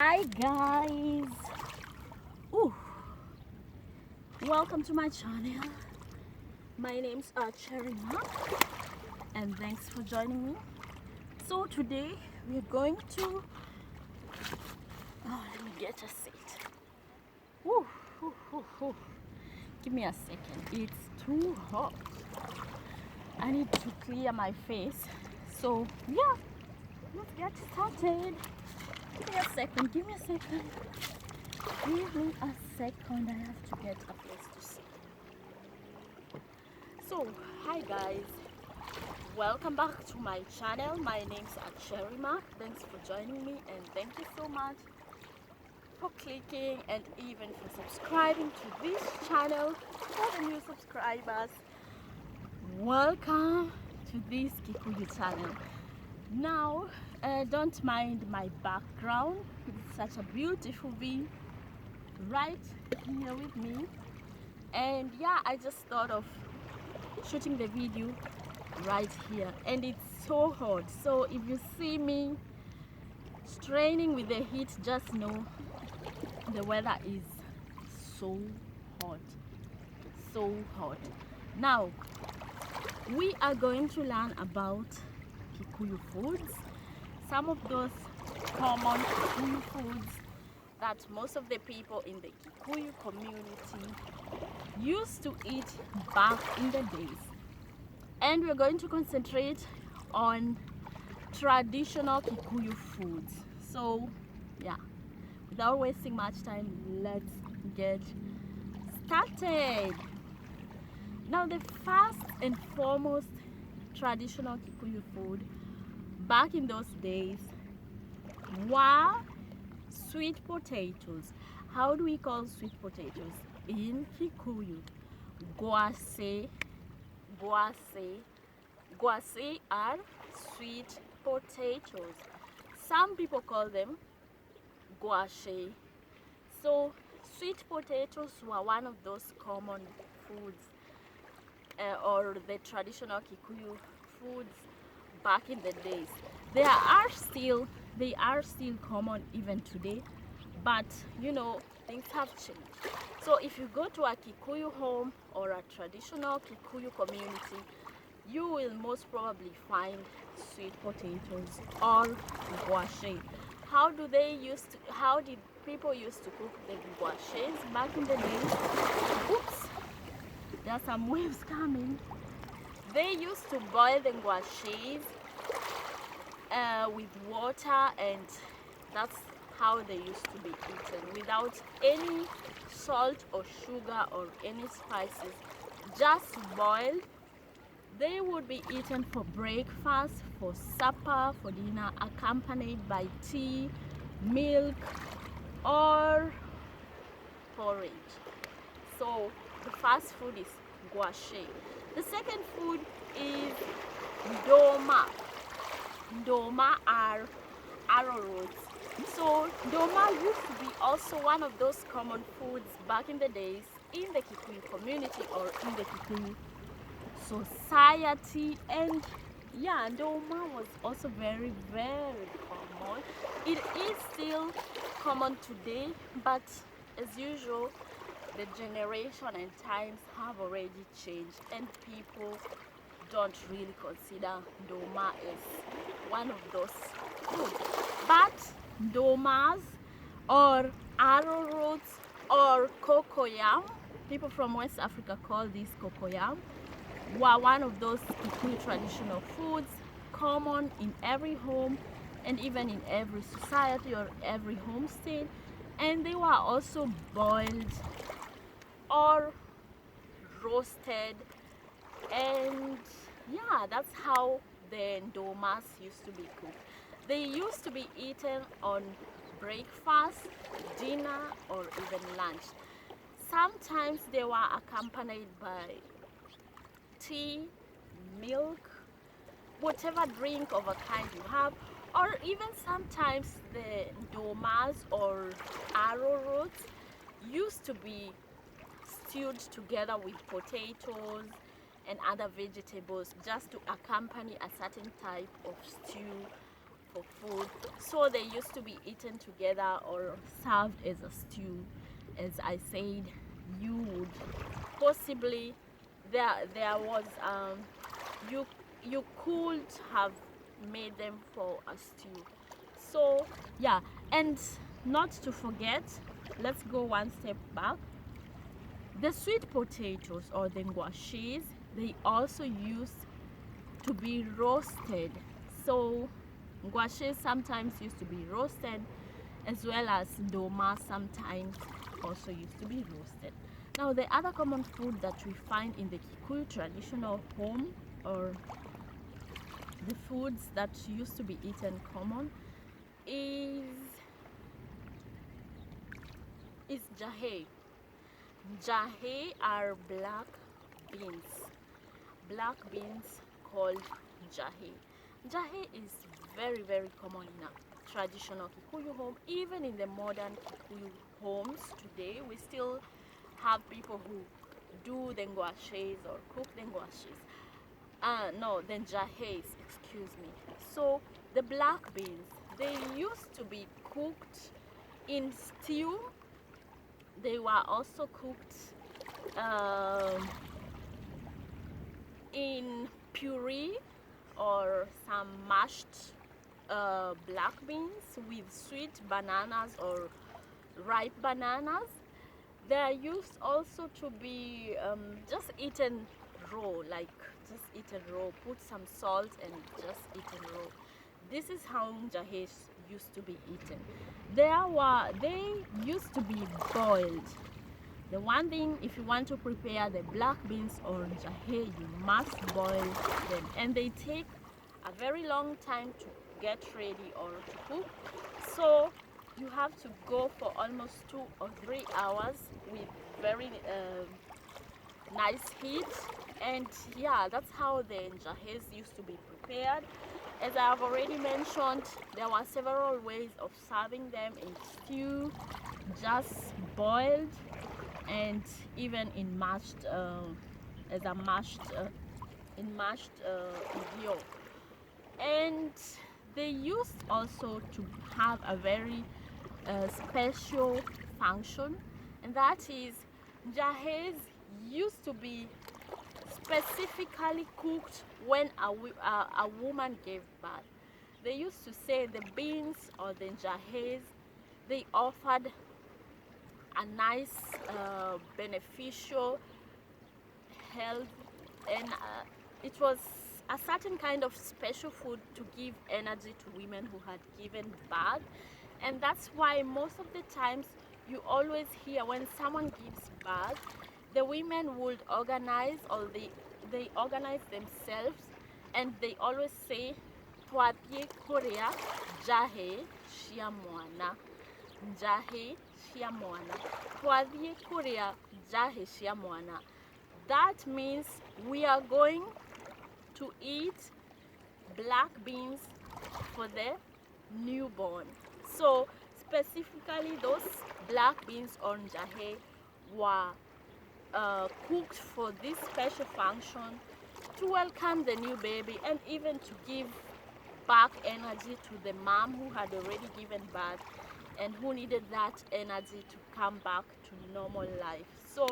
Hi guys. Ooh. Welcome to my channel. My name's Cherry and thanks for joining me. So today we're going to let me get a seat. Ooh, ooh, ooh, ooh. Give me a second. It's too hot. I need to clear my face. So yeah, let's get started. Give me a second. Give me a second. I have to get a place to sit. So, hi guys. Welcome back to my channel. My name's Cherima. Thanks for joining me and thank you so much for clicking and even for subscribing to this channel. For the new subscribers, welcome to this Kikuyu channel. Now, don't mind my background. It's such a beautiful view right here with me, and yeah, I just thought of shooting the video right here, and it's so hot. So if you see me straining with the heat, just know the weather is so hot, so hot. Now we are going to learn about Kikuyu foods, some of those common Kikuyu foods that most of the people in the Kikuyu community used to eat back in the days. And we're going to concentrate on traditional Kikuyu foods. So yeah, without wasting much time, let's get started. Now the first and foremost traditional Kikuyu food back in those days were sweet potatoes. How do we call sweet potatoes in Kikuyu? Guase. Guase. Guase are sweet potatoes. Some people call them guashe. So sweet potatoes were one of those common foods or the traditional Kikuyu foods back in the days. They are still common even today, but you know, things have changed. So if you go to a Kikuyu home or a traditional Kikuyu community, you will most probably find sweet potatoes or guashe. How did people used to cook the guashes back in the days? Oops, there are some waves coming. They used to boil the guashes with water, and that's how they used to be eaten, without any salt or sugar or any spices, just boiled. They would be eaten for breakfast, for supper, for dinner, accompanied by tea, milk, or porridge. So the first food is guashe. The second food is doma. Doma are arrowroot. So doma used to be also one of those common foods back in the days in the Kikuyu community or in the Kikuyu society. And yeah, doma was also very, very common. It is still common today, but as usual, the generation and times have already changed, and people don't really consider doma as one of those foods. But domas or arrowroots or cocoyam, people from West Africa call this cocoyam, were one of those Kikuyu traditional foods common in every home and even in every society or every homestead. And they were also boiled or roasted, and yeah, that's how the ndomas used to be cooked. They used to be eaten on breakfast, dinner, or even lunch. Sometimes they were accompanied by tea, milk, whatever drink of a kind you have, or even sometimes the ndomas or arrowroots used to be stewed together with potatoes and other vegetables just to accompany a certain type of stew for food, so they used to be eaten together or served as a stew. As I said, you would possibly there was you could have made them for a stew. So yeah, and not to forget, let's go one step back. The sweet potatoes or the ngwashes, they also used to be roasted. So ngwashes sometimes used to be roasted, as well as doma sometimes also used to be roasted. Now the other common food that we find in the Kikuyu traditional home, or the foods that used to be eaten common, is jahe. Jahe are black beans called jahe. Jahe is very, very common in a traditional Kikuyu home. Even in the modern Kikuyu homes today, we still have people who do the ngwashes or cook the ngwashes. No, the jahes, excuse me. So the black beans, they used to be cooked in stew. They were also cooked in puree or some mashed black beans with sweet bananas or ripe bananas. They are used also to be just eaten raw, like just eaten raw. Put some salt and just eaten raw. This is how jahes used to be eaten. They used to be boiled. The one thing, if you want to prepare the black beans or jahe, you must boil them, and they take a very long time to get ready or to cook. So you have to go for almost 2 or 3 hours with very nice heat. And yeah, that's how the jahes used to be prepared. As I have already mentioned, there were several ways of serving them: in stew, just boiled, and even in mashed as a mashed in mashed video. And they used also to have a very special function, and that is, jahes used to be specifically cooked when a woman gave birth. They used to say the beans or the jahes, they offered a nice beneficial health, and it was a certain kind of special food to give energy to women who had given birth. And that's why most of the times you always hear, when someone gives birth, the women would organize, or they organize themselves, and they always say twathie kuria jahe cia mwana, jahe cia mwana, twathie kuria jahe cia mwana. That means we are going to eat black beans for the newborn. So specifically, those black beans or jahe were cooked for this special function, to welcome the new baby, and even to give back energy to the mom who had already given birth and who needed that energy to come back to normal life. So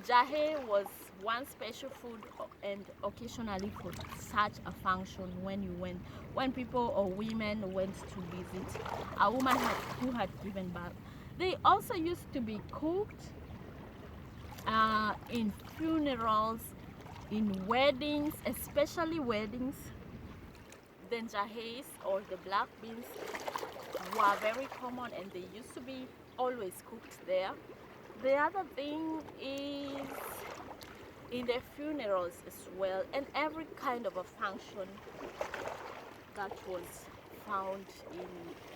jahe was one special food, and occasionally for such a function, when people or women went to visit a woman who had given birth. They also used to be cooked in funerals, in weddings, especially weddings. The jahes or the black beans were very common, and they used to be always cooked there. The other thing is in the funerals as well, and every kind of a function that was found in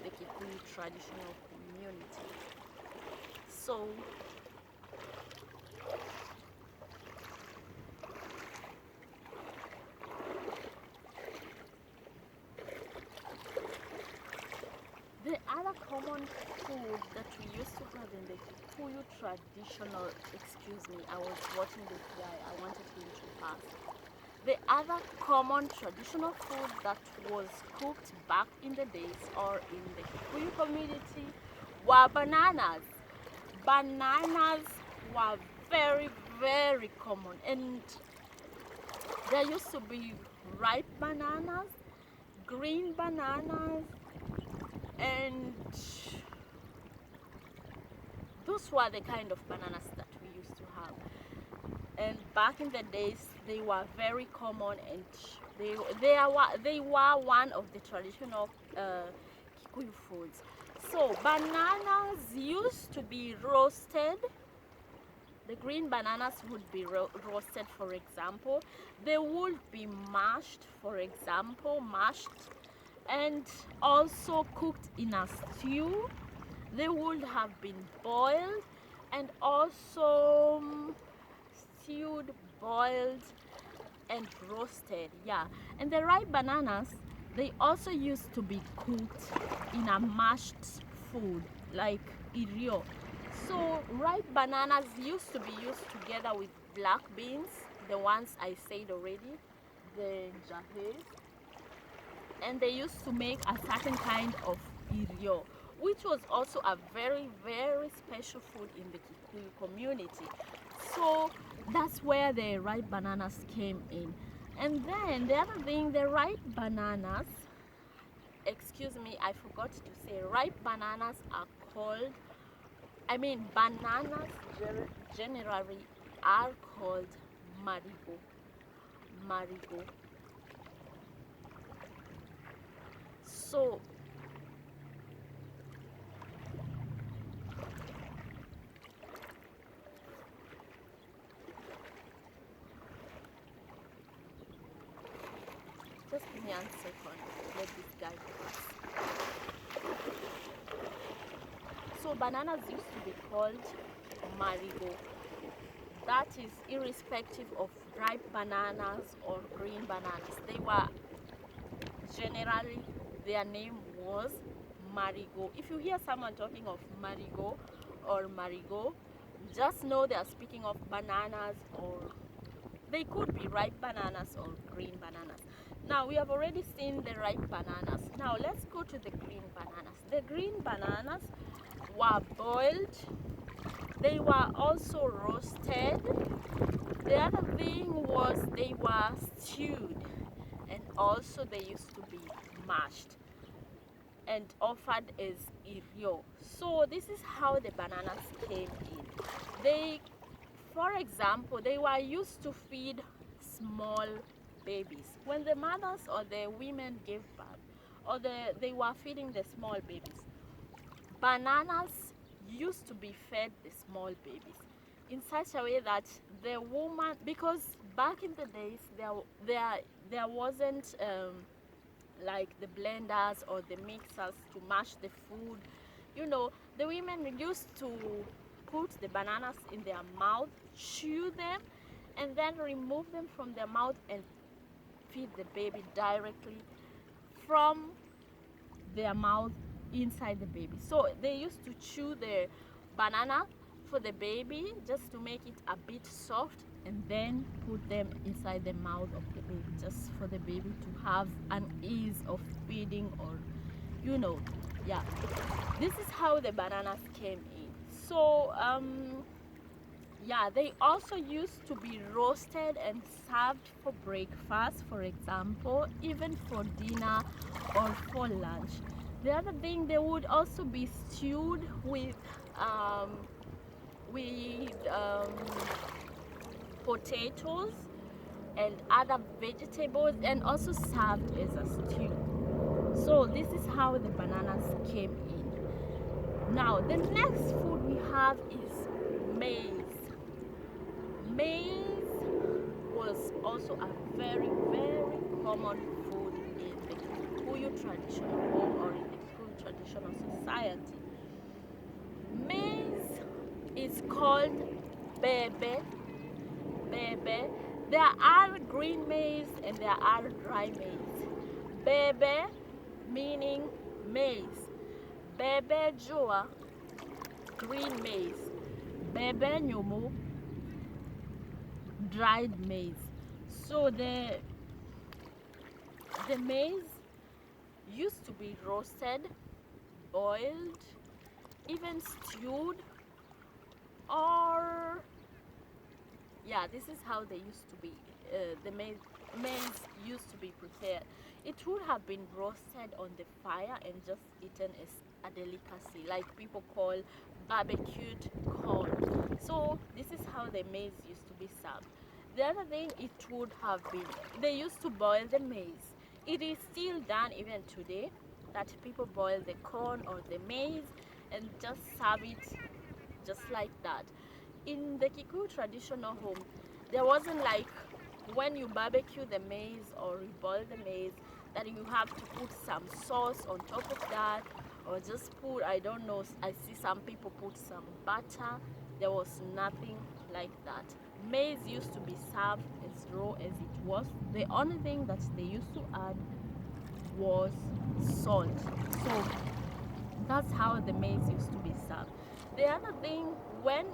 the Kikuyu traditional community. So the other common food that we used to have in the Kikuyu traditional, excuse me, I was watching this guy, I wanted him to pass. the other common traditional food that was cooked back in the days or in the Kikuyu community were bananas. Bananas were very, very common, and there used to be ripe bananas, green bananas, and those were the kind of bananas that we used to have. And back in the days, they were very common, and they were one of the traditional Kikuyu foods. So bananas used to be roasted. The green bananas would be roasted, for example. They would be mashed, for example, and also cooked in a stew. They would have been boiled and also stewed, boiled, and roasted. Yeah, and the ripe bananas, they also used to be cooked in a mashed food like irio. So ripe bananas used to be used together with black beans, the ones I said already, the jahe, and they used to make a certain kind of irio, which was also a very, very special food in the Kikuyu community. So that's where the ripe bananas came in. And then the other thing, the ripe bananas, excuse me, I forgot to say, ripe bananas are called, bananas generally are called marigo. Marigo. So just give me a second. Let this guy pass. So bananas used to be called marigo. That is irrespective of ripe bananas or green bananas. They were generally, their name was marigo. If you hear someone talking of marigo or marigo, just know they are speaking of bananas, or they could be ripe bananas or green bananas. Now we have already seen the ripe bananas. Now let's go to the green bananas. The green bananas were boiled. They were also roasted. The other thing was they were stewed, and also they used to be mashed and offered as irio. So this is how the bananas came in. For example, they were used to feed small babies. When the mothers or the women gave birth, or they were feeding the small babies, bananas used to be fed the small babies in such a way that the woman, because back in the days there wasn't like the blenders or the mixers to mash the food. The women used to put the bananas in their mouth, chew them, and then remove them from their mouth and feed the baby directly from their mouth inside the baby. So they used to chew the banana for the baby just to make it a bit soft, and then put them inside the mouth of the baby just for the baby to have an ease of feeding, or yeah, this is how the bananas came in. So yeah, they also used to be roasted and served for breakfast, for example, even for dinner or for lunch. The other thing, they would also be stewed with potatoes and other vegetables, and also served as a stew. So this is how the bananas came in. Now the next food we have is maize. Maize was also a very, very common food in the Kikuyu traditional home, or in the Kikuyu traditional society. Maize is called bebe. Bebe. There are green maize and there are dry maize. Bebe meaning maize. Bebe jua, green maize. Bebe nyumu, dried maize. So the maize used to be roasted, boiled, even stewed, or yeah, this is how they used to be. The maize used to be prepared. It would have been roasted on the fire and just eaten as a delicacy, like people call barbecued corn. So this is how the maize used to be served. The other thing it would have been, they used to boil the maize. It is still done even today, that people boil the corn or the maize and just serve it just like that. In the Kikuyu traditional home, there wasn't like when you barbecue the maize or you boil the maize that you have to put some sauce on top of that, or just put, I don't know, I see some people put some butter. There was nothing like that. Maize used to be served as raw as it was. The only thing that they used to add was salt. So that's how the maize used to be served. The other thing, when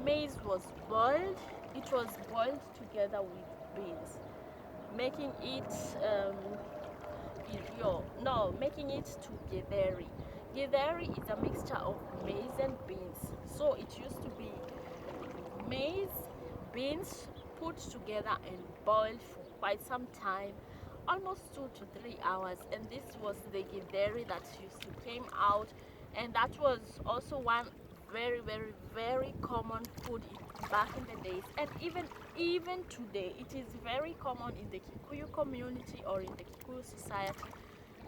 maize was boiled, it was boiled together with beans, making it making it to githeri. Githeri is a mixture of maize and beans. So it used to be maize, beans put together and boiled for quite some time, almost 2 to 3 hours, and this was the githeri that used to came out, and that was also one very very very common food back in the days, and even today it is very common in the Kikuyu community or in the Kikuyu society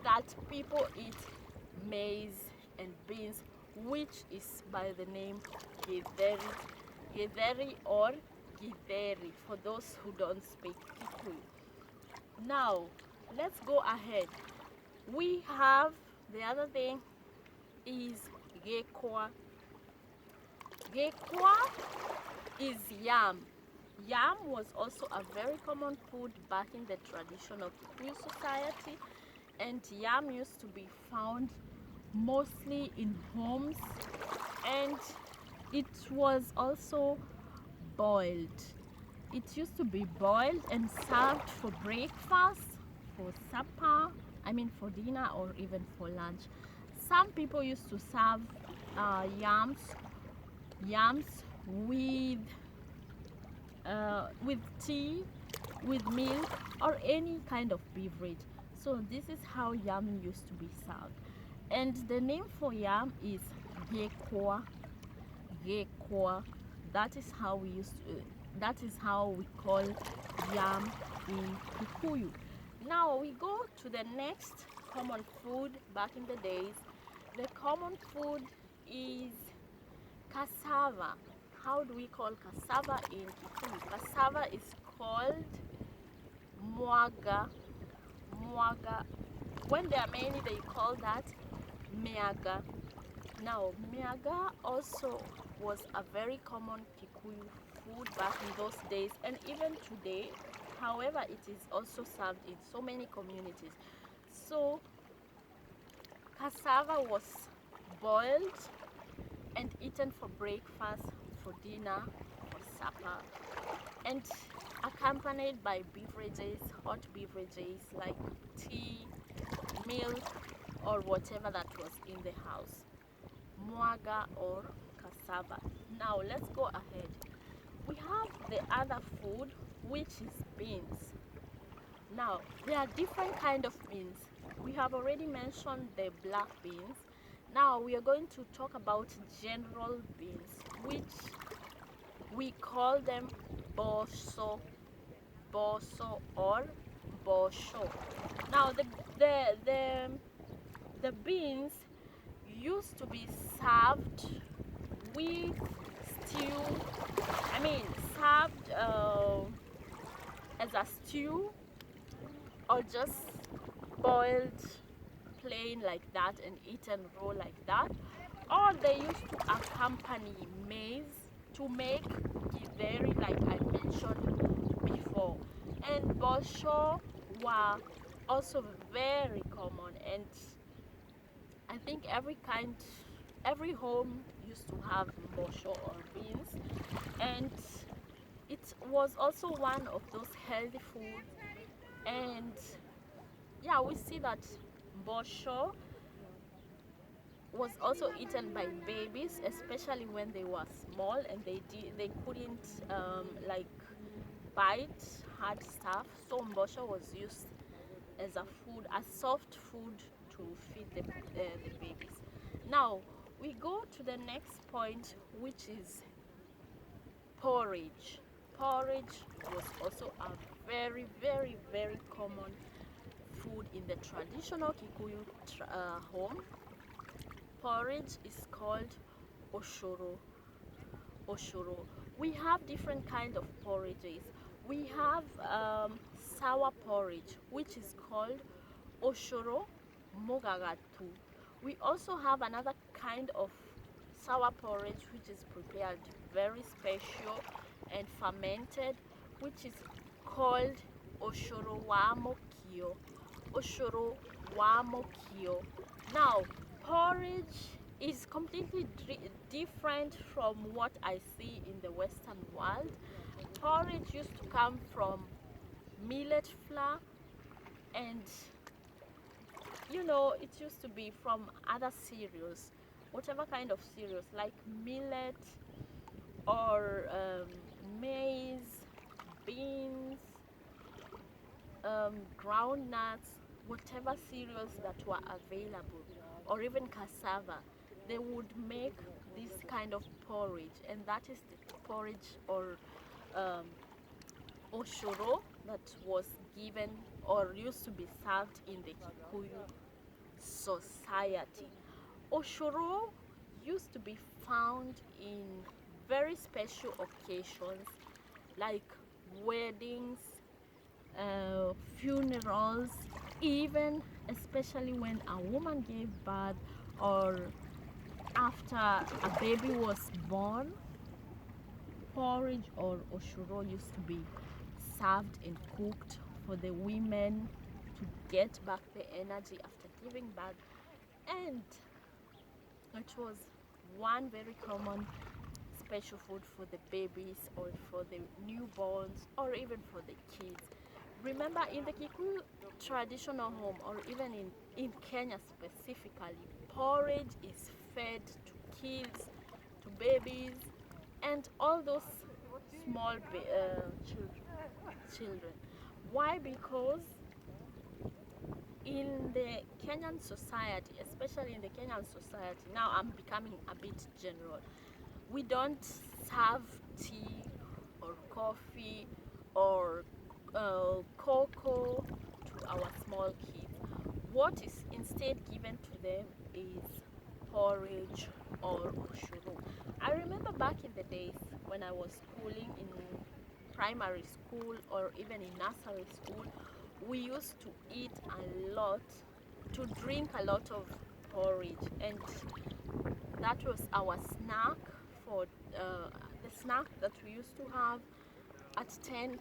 that people eat maize and beans, which is by the name githeri, or githeri for those who don't speak Kikuyu. Now let's go ahead. We have the other thing is gekwa. Gekwa is yam. Yam was also a very common food back in the traditional Kikuyu society, and yam used to be found mostly in homes, and it was also boiled. It used to be boiled and served for breakfast, for supper, I mean for dinner, or even for lunch. Some people used to serve yams with tea, with milk, or any kind of beverage. So this is how yam used to be served. And the name for yam is gekwa. Gekwa. That is how we used to. That is how we call yam in Kikuyu. Now we go to the next common food back in the days. The common food is cassava. How do we call cassava in Kikuyu? Cassava is called mwaga. Mwaga. When there are many, they call that miaga. Now, miaga also was a very common Kikuyu food back in those days, and even today. However, it is also served in so many communities. So cassava was boiled and eaten for breakfast, for dinner, for supper, and accompanied by beverages, hot beverages like tea, milk, or whatever that was in the house. Mwaga or cassava. Now let's go ahead. We have the other food, which is beans. Now there are different kind of beans. We have already mentioned the black beans. Now we are going to talk about general beans, which we call them boso, or bosho. Now the beans used to be served with stew. I mean, served as a stew, or just boiled plain like that and eaten raw like that. Or they used to accompany maize to make githeri, like I mentioned before. And bosho were also very common, and I think every home used to have bosho or beans. And it was also one of those healthy foods. And yeah, we see that mbosho was also eaten by babies, especially when they were small and they couldn't like bite hard stuff. So mbosho was used as a food, a soft food to feed the babies. Now we go to the next point, which is porridge. Porridge was also a very, very, very common food in the traditional Kikuyu home. Porridge is called oshoro. Oshoro. We have different kind of porridges. We have sour porridge, which is called oshoro mogagatu. We also have another kind of sour porridge which is prepared very special and fermented, which is called oshoro wa mokio. Oshoro wa mokio. Now, porridge is completely different from what I see in the Western world. Porridge used to come from millet flour, and you know, it used to be from other cereals, whatever kind of cereals like millet or maize, beans, ground nuts, whatever cereals that were available, or even cassava. They would make this kind of porridge, and that is the porridge or oshoro that was given or used to be served in the Kikuyu society. Oshoro used to be found in very special occasions like weddings, funerals, even especially when a woman gave birth or after a baby was born. Porridge or oshoro used to be served and cooked for the women to get back the energy after giving birth, and it was one very common special food for the babies or for the newborns or even for the kids. Remember, in the Kikuyu traditional home, or even in Kenya specifically, porridge is fed to kids, to babies, and all those small children. Why? Because in the Kenyan society, especially in the Kenyan society, now I'm becoming a bit general, we don't serve tea or coffee or cocoa to our small kids. What is instead given to them is porridge or oshoro. I remember back in the days when I was schooling in primary school or even in nursery school, we used to eat a lot, to drink a lot of porridge, and that was our snack for the snack that we used to have at 10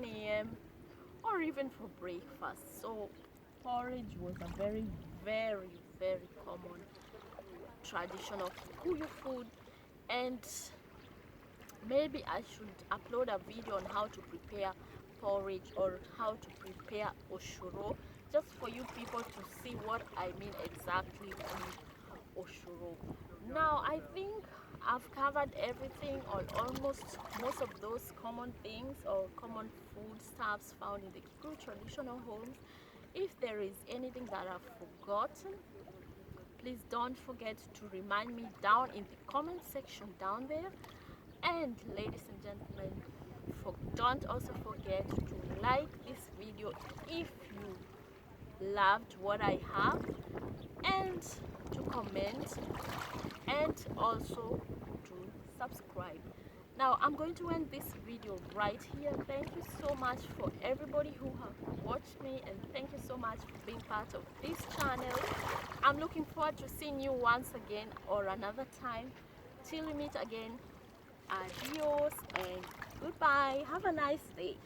a.m. or even for breakfast. So porridge was a very, very, very common traditional Kikuyu food, and maybe I should upload a video on how to prepare porridge or how to prepare oshoro, just for you people to see what I mean exactly with oshoro. Now I think I've covered everything, or almost most of those common things or common foodstuffs found in the Kikuyu traditional homes. If there is anything that I've forgotten, please don't forget to remind me down in the comment section down there. And ladies and gentlemen, don't also forget to like this video if you loved what I have, and to comment, and also to subscribe. Now I'm going to end this video right here. Thank you so much for everybody who have watched me, and thank you so much for being part of this channel. I'm looking forward to seeing you once again or another time. Till we meet again, adios and goodbye. Have a nice day.